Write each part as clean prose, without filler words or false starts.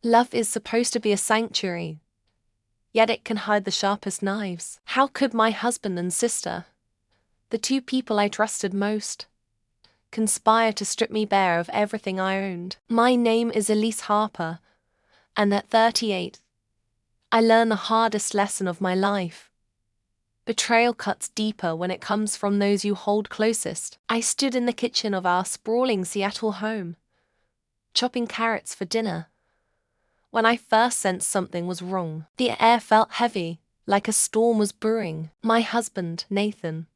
Love is supposed to be a sanctuary, yet it can hide the sharpest knives. How could my husband and sister, the two people I trusted most, conspire to strip me bare of everything I owned? My name is Elise Harper, and at 38, I learned the hardest lesson of my life. Betrayal cuts deeper when it comes from those you hold closest. I stood in the kitchen of our sprawling Seattle home, chopping carrots for dinner, when I first sensed something was wrong. The air felt heavy, like a storm was brewing. My husband, Nathan,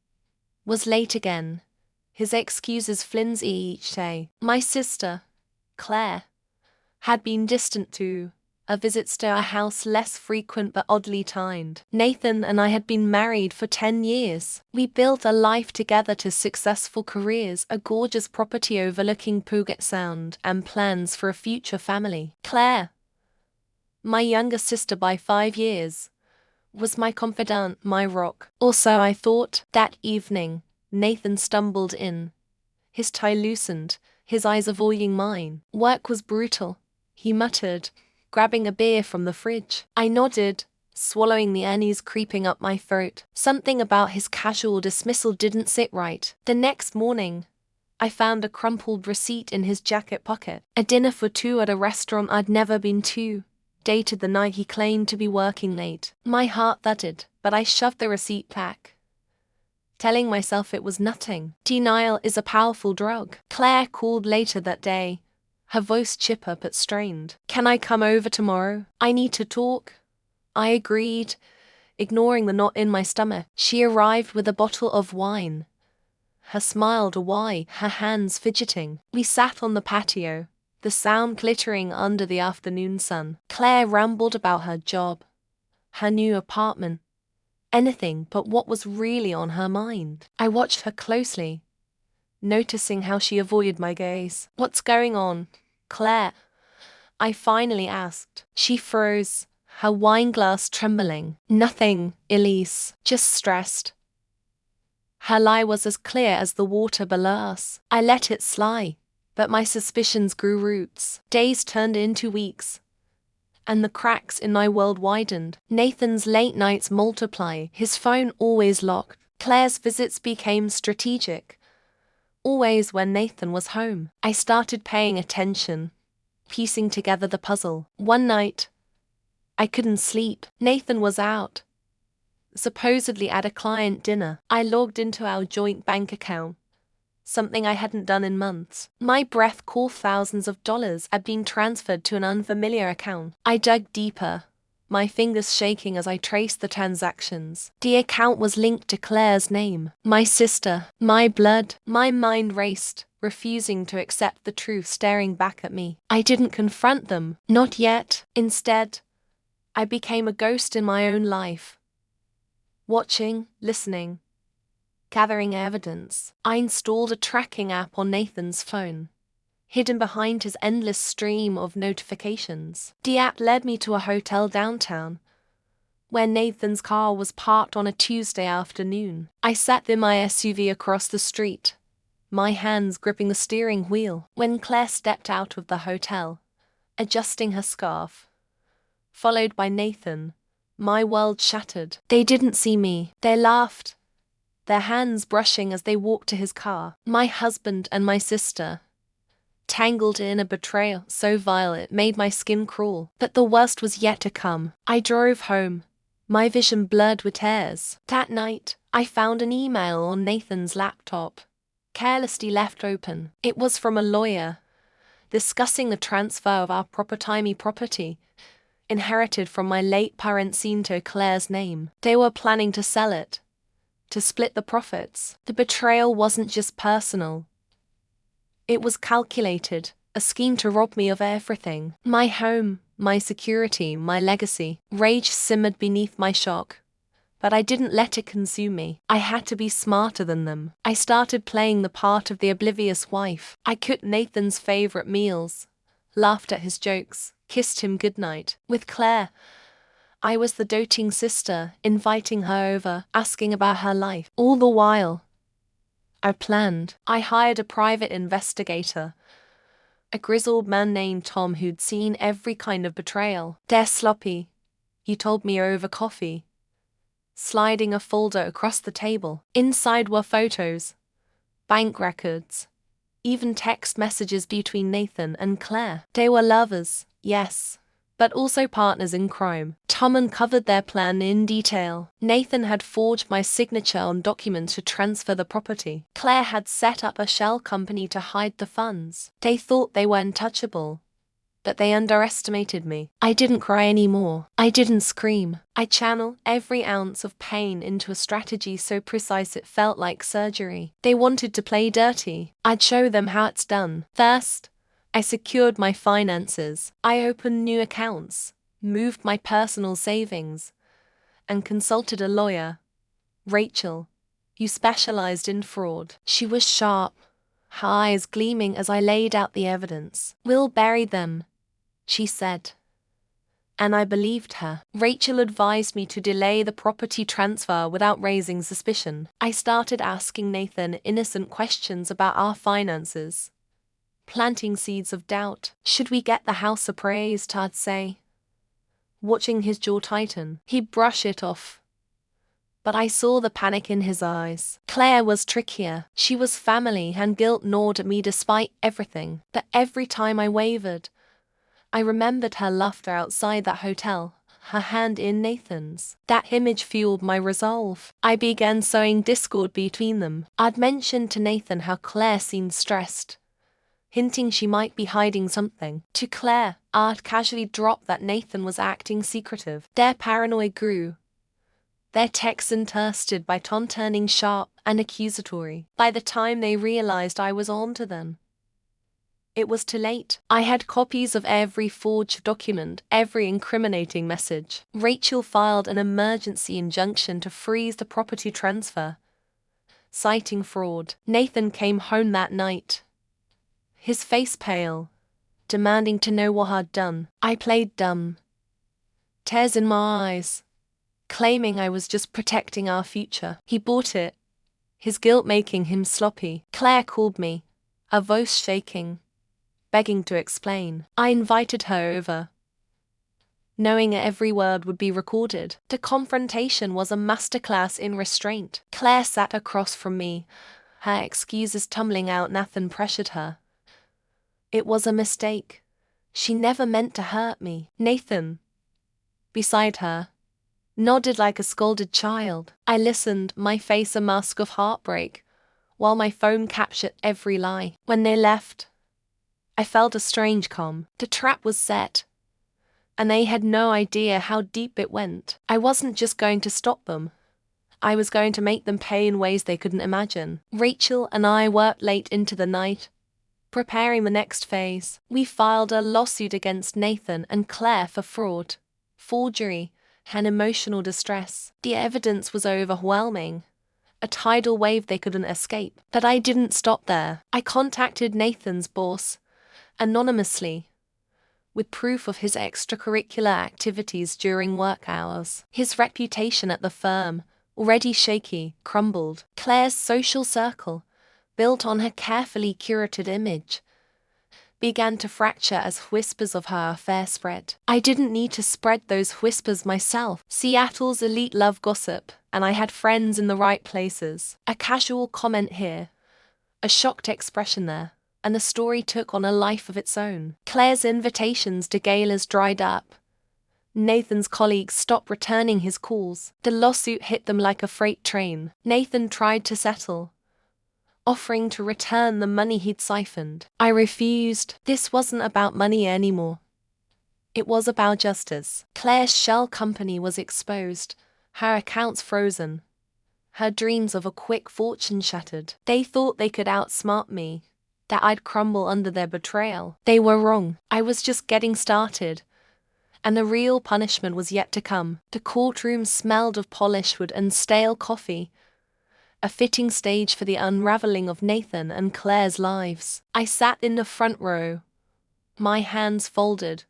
was late again, his excuses flimsy each day. My sister, Claire, had been distant too, her visits to our house less frequent but oddly timed. Nathan and I had been married for 10 years. We built a life together to successful careers, a gorgeous property overlooking Puget Sound, and plans for a future family. Claire, my younger sister by 5 years, was my confidant, my rock. Or so I thought. That evening, Nathan stumbled in, his tie loosened, his eyes avoiding mine. Work was brutal, he muttered, grabbing a beer from the fridge. I nodded, swallowing the anise creeping up my throat. Something about his casual dismissal didn't sit right. The next morning, I found a crumpled receipt in his jacket pocket. A dinner for two at a restaurant I'd never been to, dated the night he claimed to be working late. My heart thudded, but I shoved the receipt back, telling myself it was nothing. Denial is a powerful drug. Claire called later that day, her voice chipper but strained. Can I come over tomorrow? I need to talk. I agreed, ignoring the knot in my stomach. She arrived with a bottle of wine, her smile awry, her hands fidgeting. We sat on the patio, the sound glittering under the afternoon sun. Claire rambled about her job, her new apartment, anything but what was really on her mind. I watched her closely, noticing how she avoided my gaze. What's going on, Claire? I finally asked. She froze, her wine glass trembling. Nothing, Elise, just stressed. Her lie was as clear as the water below us. I let it slide, but my suspicions grew roots. Days turned into weeks, and the cracks in my world widened. Nathan's late nights multiplied, his phone always locked. Claire's visits became strategic, always when Nathan was home. I started paying attention, piecing together the puzzle. One night, I couldn't sleep. Nathan was out, supposedly at a client dinner. I logged into our joint bank account, something I hadn't done in months. My breath caught thousands of dollars had been transferred to an unfamiliar account. I dug deeper, my fingers shaking as I traced the transactions. The account was linked to Claire's name, my sister, my blood. My mind raced, refusing to accept the truth staring back at me. I didn't confront them, not yet. Instead, I became a ghost in my own life, watching, listening, gathering evidence. I installed a tracking app on Nathan's phone, hidden behind his endless stream of notifications. The app led me to a hotel downtown, where Nathan's car was parked on a Tuesday afternoon. I sat in my SUV across the street, my hands gripping the steering wheel. When Claire stepped out of the hotel, adjusting her scarf, followed by Nathan, my world shattered. They didn't see me. They laughed, their hands brushing as they walked to his car. My husband and my sister, tangled in a betrayal so vile it made my skin crawl. But the worst was yet to come. I drove home, my vision blurred with tears. That night, I found an email on Nathan's laptop, carelessly left open. It was from a lawyer, discussing the transfer of our property, inherited from my late parents into Claire's name. They were planning to sell it, to split the profits. The betrayal wasn't just personal. It was calculated, a scheme to rob me of everything. My home, my security, my legacy. Rage simmered beneath my shock, but I didn't let it consume me. I had to be smarter than them. I started playing the part of the oblivious wife. I cooked Nathan's favorite meals, laughed at his jokes, kissed him goodnight. With Claire, I was the doting sister, inviting her over, asking about her life. All the while, I planned. I hired a private investigator, a grizzled man named Tom who'd seen every kind of betrayal. "They're sloppy," he told me over coffee, sliding a folder across the table. Inside were photos, bank records, even text messages between Nathan and Claire. They were lovers, yes, but also partners in crime. Tom uncovered their plan in detail. Nathan had forged my signature on documents to transfer the property. Claire had set up a shell company to hide the funds. They thought they were untouchable, but they underestimated me. I didn't cry anymore. I didn't scream. I channeled every ounce of pain into a strategy so precise it felt like surgery. They wanted to play dirty. I'd show them how it's done. First, I secured my finances. I opened new accounts, moved my personal savings, and consulted a lawyer, Rachel, who specialized in fraud. She was sharp, her eyes gleaming as I laid out the evidence. "We'll bury them," she said. And I believed her. Rachel advised me to delay the property transfer without raising suspicion. I started asking Nathan innocent questions about our finances, planting seeds of doubt. "Should we get the house appraised?" I'd say, watching his jaw tighten. He'd brush it off, but I saw the panic in his eyes. Claire was trickier. She was family, and guilt gnawed at me despite everything. But every time I wavered, I remembered her laughter outside that hotel, her hand in Nathan's. That image fueled my resolve. I began sowing discord between them. I'd mentioned to Nathan how Claire seemed stressed, hinting she might be hiding something. To Claire, I'd casually dropped that Nathan was acting secretive. Their paranoia grew, their texts interspersed by Tom turning sharp and accusatory. By the time they realized I was onto them, it was too late. I had copies of every forged document, every incriminating message. Rachel filed an emergency injunction to freeze the property transfer, citing fraud. Nathan came home that night, his face pale, demanding to know what I'd done. I played dumb, tears in my eyes, claiming I was just protecting our future. He bought it, his guilt making him sloppy. Claire called me, her voice shaking, begging to explain. I invited her over, knowing every word would be recorded. The confrontation was a masterclass in restraint. Claire sat across from me, her excuses tumbling out. Nathan pressured her. It was a mistake. She never meant to hurt me. Nathan, beside her, nodded like a scolded child. I listened, my face a mask of heartbreak, while my phone captured every lie. When they left, I felt a strange calm. The trap was set, and they had no idea how deep it went. I wasn't just going to stop them. I was going to make them pay in ways they couldn't imagine. Rachel and I worked late into the night, preparing the next phase. We filed a lawsuit against Nathan and Claire for fraud, forgery, and emotional distress. The evidence was overwhelming, a tidal wave they couldn't escape. But I didn't stop there. I contacted Nathan's boss, anonymously, with proof of his extracurricular activities during work hours. His reputation at the firm, already shaky, crumbled. Claire's social circle, built on her carefully curated image, began to fracture as whispers of her affair spread. I didn't need to spread those whispers myself. Seattle's elite love gossip, and I had friends in the right places. A casual comment here, a shocked expression there, and the story took on a life of its own. Claire's invitations to galas dried up. Nathan's colleagues stopped returning his calls. The lawsuit hit them like a freight train. Nathan tried to settle, offering to return the money he'd siphoned. I refused. This wasn't about money anymore. It was about justice. Claire's shell company was exposed, her accounts frozen, her dreams of a quick fortune shattered. They thought they could outsmart me, that I'd crumble under their betrayal. They were wrong. I was just getting started, and the real punishment was yet to come. The courtroom smelled of polished wood and stale coffee, a fitting stage for the unraveling of Nathan and Claire's lives. I sat in the front row, my hands folded,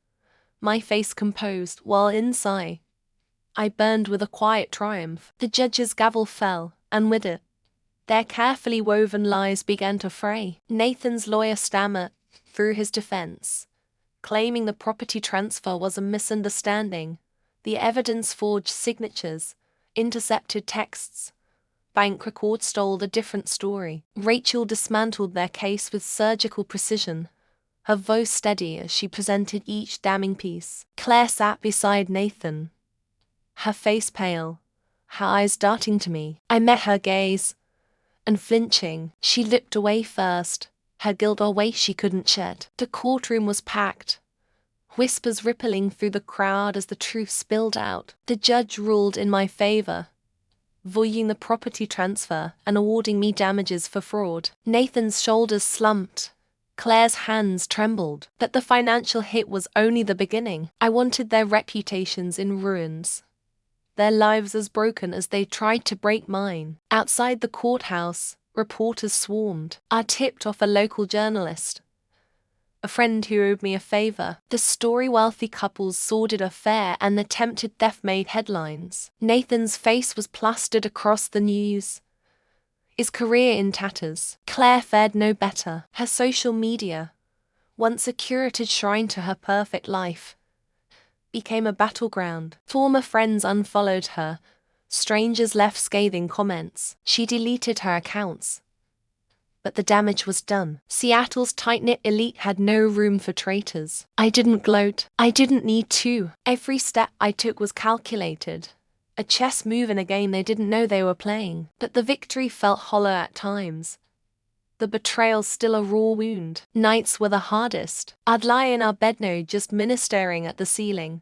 my face composed, while inside, I burned with a quiet triumph. The judge's gavel fell, and with it, their carefully woven lies began to fray. Nathan's lawyer stammered, through his defense, claiming the property transfer was a misunderstanding. The evidence forged signatures, intercepted texts, bank records told a different story. Rachel dismantled their case with surgical precision, her voice steady as she presented each damning piece. Claire sat beside Nathan, her face pale, her eyes darting to me. I met her gaze, and flinching, she looked away first, her guilt a weight she couldn't shed. The courtroom was packed, whispers rippling through the crowd as the truth spilled out. The judge ruled in my favor, voiding the property transfer and awarding me damages for fraud. Nathan's shoulders slumped, Claire's hands trembled, but the financial hit was only the beginning. I wanted their reputations in ruins, their lives as broken as they tried to break mine. Outside the courthouse, reporters swarmed. I tipped off a local journalist, a friend who owed me a favor. The story wealthy couple's sordid affair and attempted theft made headlines. Nathan's face was plastered across the news, his career in tatters. Claire fared no better. Her social media, once a curated shrine to her perfect life, became a battleground. Former friends unfollowed her, strangers left scathing comments. She deleted her accounts, but the damage was done. Seattle's tight-knit elite had no room for traitors. I didn't gloat. I didn't need to. Every step I took was calculated, a chess move in a game they didn't know they were playing. But the victory felt hollow at times, the betrayal still a raw wound. Nights were the hardest. I'd lie in our bedno just staring at the ceiling,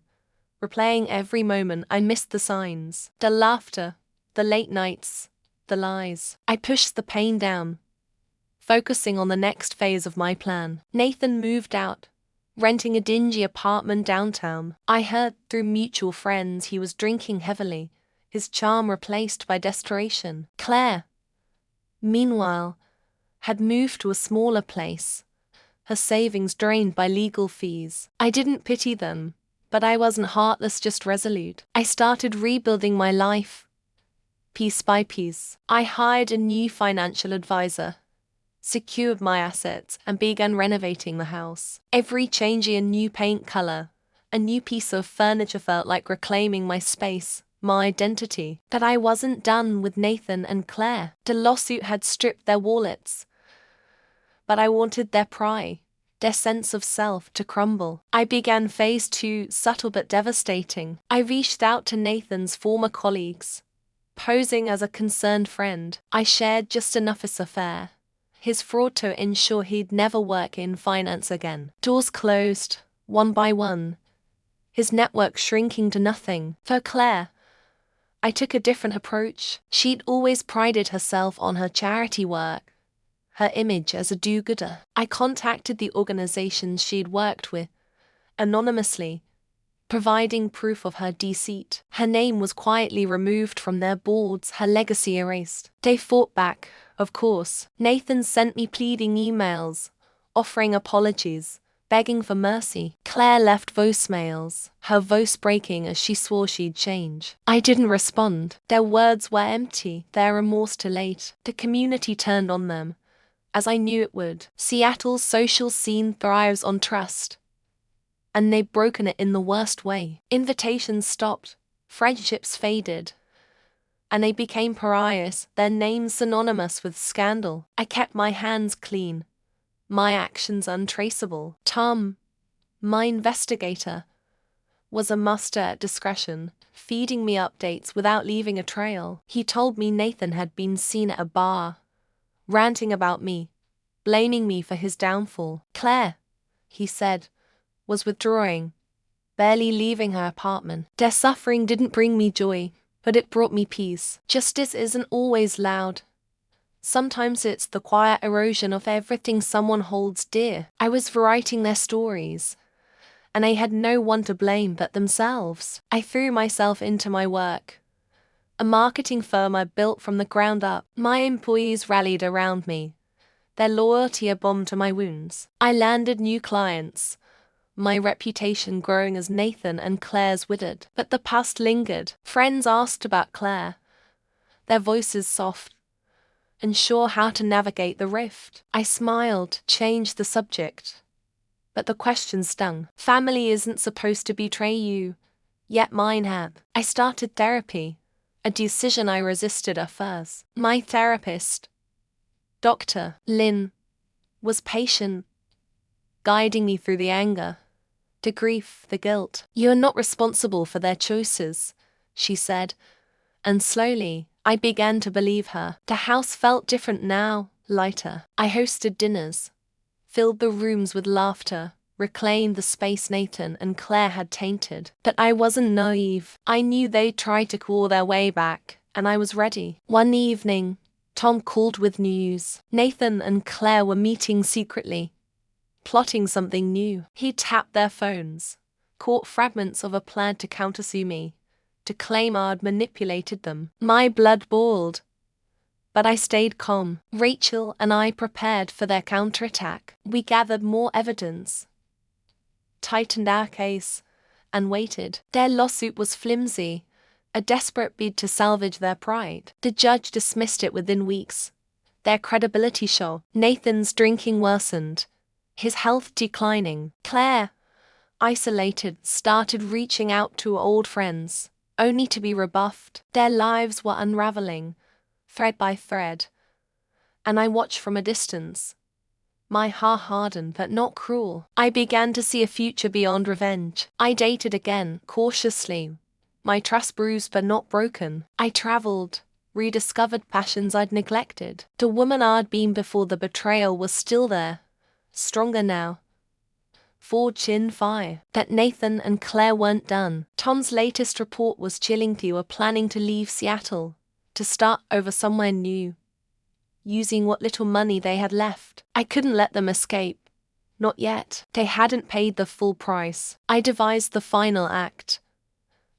replaying every moment. I missed the signs, the laughter, the late nights, the lies. I pushed the pain down, focusing on the next phase of my plan. Nathan moved out, renting a dingy apartment downtown. I heard through mutual friends he was drinking heavily, his charm replaced by desperation. Claire, meanwhile, had moved to a smaller place, her savings drained by legal fees. I didn't pity them, but I wasn't heartless, just resolute. I started rebuilding my life, piece by piece. I hired a new financial advisor, secured my assets, and began renovating the house. Every change in new paint color, a new piece of furniture felt like reclaiming my space, my identity. But I wasn't done with Nathan and Claire. The lawsuit had stripped their wallets, but I wanted their pride, their sense of self, to crumble. I began phase 2, subtle but devastating. I reached out to Nathan's former colleagues, posing as a concerned friend. I shared just enough his affair, his fraud, to ensure he'd never work in finance again. Doors closed, one by one, his network shrinking to nothing. For Claire, I took a different approach. She'd always prided herself on her charity work, her image as a do-gooder. I contacted the organizations she'd worked with, anonymously, providing proof of her deceit. Her name was quietly removed from their boards, her legacy erased. They fought back, of course. Nathan sent me pleading emails, offering apologies, begging for mercy. Claire left voicemails, her voice breaking as she swore she'd change. I didn't respond. Their words were empty, their remorse too late. The community turned on them, as I knew it would. Seattle's social scene thrives on trust, and they've broken it in the worst way. Invitations stopped, friendships faded, and they became pariahs, their names synonymous with scandal. I kept my hands clean, my actions untraceable. Tom, my investigator, was a master at discretion, feeding me updates without leaving a trail. He told me Nathan had been seen at a bar, ranting about me, blaming me for his downfall. Claire, he said, was withdrawing, barely leaving her apartment. Their suffering didn't bring me joy, but it brought me peace. Justice isn't always loud. Sometimes it's the quiet erosion of everything someone holds dear. I was writing their stories, and I had no one to blame but themselves. I threw myself into my work, a marketing firm I built from the ground up. My employees rallied around me, their loyalty a balm to my wounds. I landed new clients, my reputation growing as Nathan and Claire's withered. But the past lingered. Friends asked about Claire, their voices soft, unsure how to navigate the rift. I smiled, changed the subject, but the question stung. Family isn't supposed to betray you, yet mine had. I started therapy, a decision I resisted at first. My therapist, Dr. Lin, was patient, guiding me through the anger, the grief, the guilt. "You are not responsible for their choices," she said, and slowly, I began to believe her. The house felt different now, lighter. I hosted dinners, filled the rooms with laughter, reclaimed the space Nathan and Claire had tainted. But I wasn't naive. I knew they'd try to claw their way back, and I was ready. One evening, Tom called with news. Nathan and Claire were meeting secretly, plotting something new. He tapped their phones, caught fragments of a plan to countersue me, to claim I'd manipulated them. My blood boiled, but I stayed calm. Rachel and I prepared for their counterattack. We gathered more evidence, tightened our case, and waited. Their lawsuit was flimsy, a desperate bid to salvage their pride. The judge dismissed it within weeks. Their credibility showed. Nathan's drinking worsened, his health declining. Claire, isolated, started reaching out to old friends, only to be rebuffed. Their lives were unraveling, thread by thread, and I watched from a distance. My heart hardened, but not cruel. I began to see a future beyond revenge. I dated again, cautiously, my trust bruised but not broken. I traveled, rediscovered passions I'd neglected. The woman I'd been before the betrayal was still there, stronger now, forged in fire. That Nathan and Claire weren't done. Tom's latest report was chilling. They were planning to leave Seattle, to start over somewhere new, using what little money they had left. I couldn't let them escape. Not yet. They hadn't paid the full price. I devised the final act,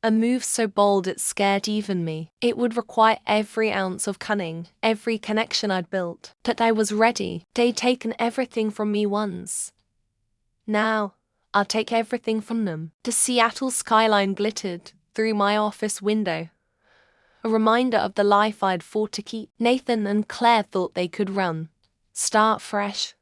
a move so bold it scared even me. It would require every ounce of cunning, every connection I'd built. But I was ready. They'd taken everything from me once. Now, I'll take everything from them. The Seattle skyline glittered through my office window, a reminder of the life I'd fought to keep. Nathan and Claire thought they could run, start fresh,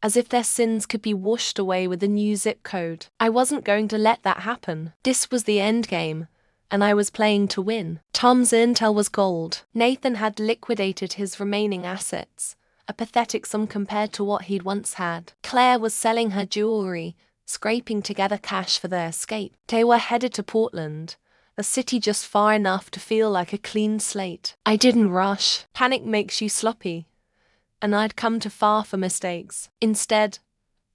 as if their sins could be washed away with a new zip code. I wasn't going to let that happen. This was the end game, and I was playing to win. Tom's intel was gold. Nathan had liquidated his remaining assets, a pathetic sum compared to what he'd once had. Claire was selling her jewelry, scraping together cash for their escape. They were headed to Portland, a city just far enough to feel like a clean slate. I didn't rush. Panic makes you sloppy, and I'd come too far for mistakes. Instead,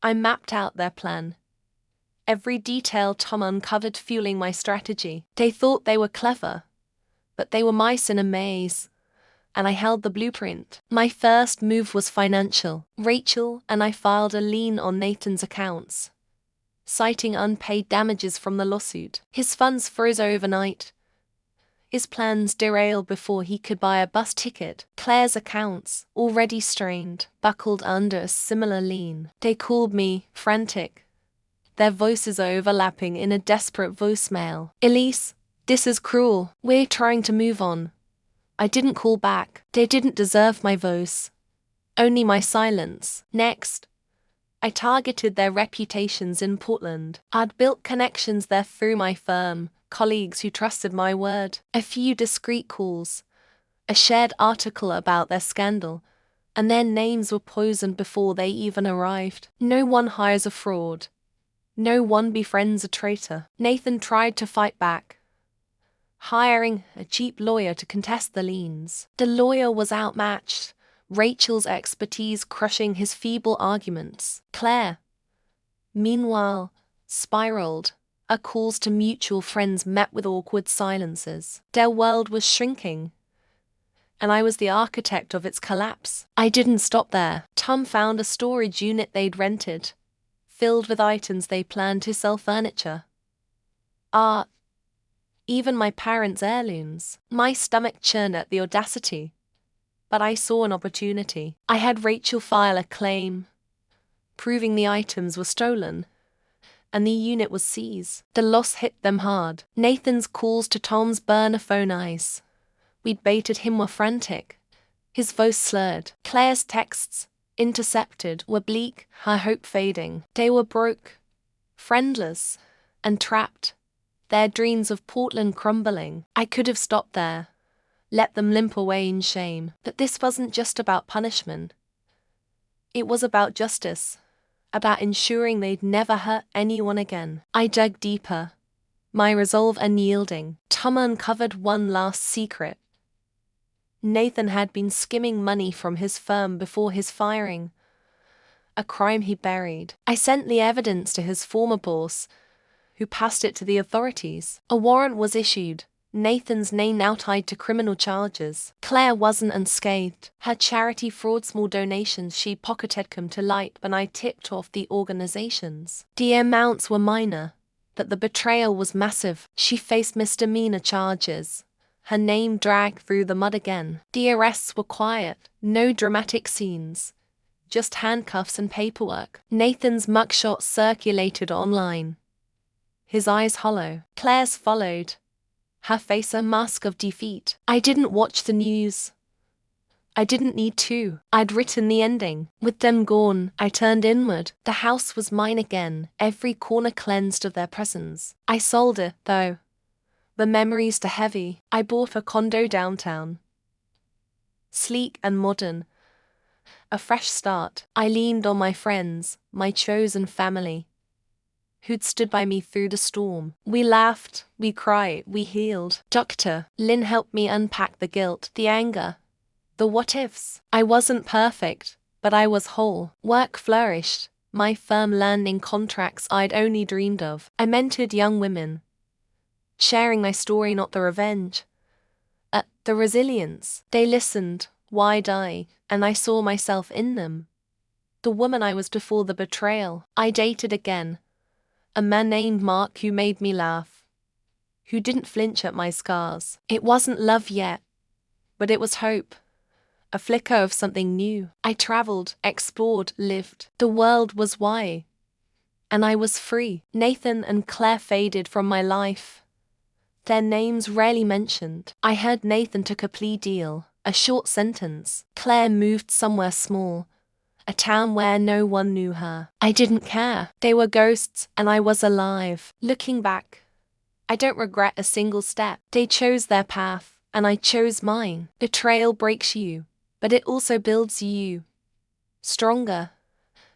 I mapped out their plan, every detail Tom uncovered fueling my strategy. They thought they were clever, but they were mice in a maze, and I held the blueprint. My first move was financial. Rachel and I filed a lien on Nathan's accounts, citing unpaid damages from the lawsuit. His funds froze overnight. His plans derailed before he could buy a bus ticket. Claire's accounts, already strained, buckled under a similar lien. They called me, frantic, their voices overlapping in a desperate voicemail. "Elise, this is cruel. We're trying to move on." I didn't call back. They didn't deserve my voice, only my silence. Next, I targeted their reputations in Portland. I'd built connections there through my firm, colleagues who trusted my word. A few discreet calls, a shared article about their scandal, and their names were poisoned before they even arrived. No one hires a fraud. No one befriends a traitor. Nathan tried to fight back, hiring a cheap lawyer to contest the liens. The lawyer was outmatched, Rachel's expertise crushing his feeble arguments. Claire, meanwhile, spiraled. Her calls to mutual friends met with awkward silences. Their world was shrinking, and I was the architect of its collapse. I didn't stop there. Tom found a storage unit they'd rented, filled with items they planned to sell: furniture, art, even my parents' heirlooms. My stomach churned at the audacity, but I saw an opportunity. I had Rachel file a claim, proving the items were stolen, and the unit was seized. The loss hit them hard. Nathan's calls to Tom's burner phone eyes, we'd baited him, were frantic, his voice slurred. Claire's texts, intercepted, were bleak, her hope fading. They were broke, friendless, and trapped, their dreams of Portland crumbling. I could have stopped there, let them limp away in shame. But this wasn't just about punishment. It was about justice, about ensuring they'd never hurt anyone again. I dug deeper, my resolve unyielding. Tom uncovered one last secret. Nathan had been skimming money from his firm before his firing, a crime he buried. I sent the evidence to his former boss, who passed it to the authorities. A warrant was issued, Nathan's name now tied to criminal charges. Claire wasn't unscathed. Her charity fraud small donations she pocketed come to light when I tipped off the organizations. The amounts were minor, but the betrayal was massive. She faced misdemeanor charges, her name dragged through the mud again. The arrests were quiet, no dramatic scenes, just handcuffs and paperwork. Nathan's mugshot circulated online, his eyes hollow. Claire's followed, her face a mask of defeat. I didn't watch the news. I didn't need to. I'd written the ending. With them gone, I turned inward. The house was mine again, every corner cleansed of their presence. I sold it, though. The memories too heavy. I bought a condo downtown, sleek and modern. A fresh start. I leaned on my friends, my chosen family, who'd stood by me through the storm. We laughed, we cried, we healed. Dr. Lynn helped me unpack the guilt, the anger, the what-ifs. I wasn't perfect, but I was whole. Work flourished, my firm landing contracts I'd only dreamed of. I mentored young women, sharing my story, not the revenge, the resilience. They listened, wide-eyed, and I saw myself in them. The woman I was before the betrayal. I dated again, a man named Mark who made me laugh, who didn't flinch at my scars. It wasn't love yet, but it was hope, a flicker of something new. I traveled, explored, lived. The world was wide, and I was free. Nathan and Claire faded from my life, their names rarely mentioned. I heard Nathan took a plea deal, a short sentence. Claire moved somewhere small, a town where no one knew her. I didn't care. They were ghosts, and I was alive. Looking back, I don't regret a single step. They chose their path, and I chose mine. Betrayal breaks you, but it also builds you stronger,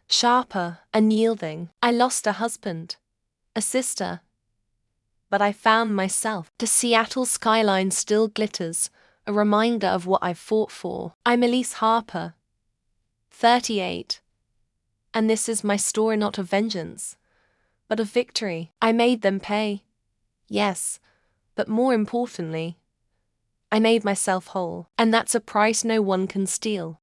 sharper, unyielding. I lost a husband, a sister, but I found myself. The Seattle skyline still glitters, a reminder of what I've fought for. I'm Elise Harper, 38, and this is my story, not of vengeance, but of victory. I made them pay, yes, but more importantly, I made myself whole, and that's a price no one can steal.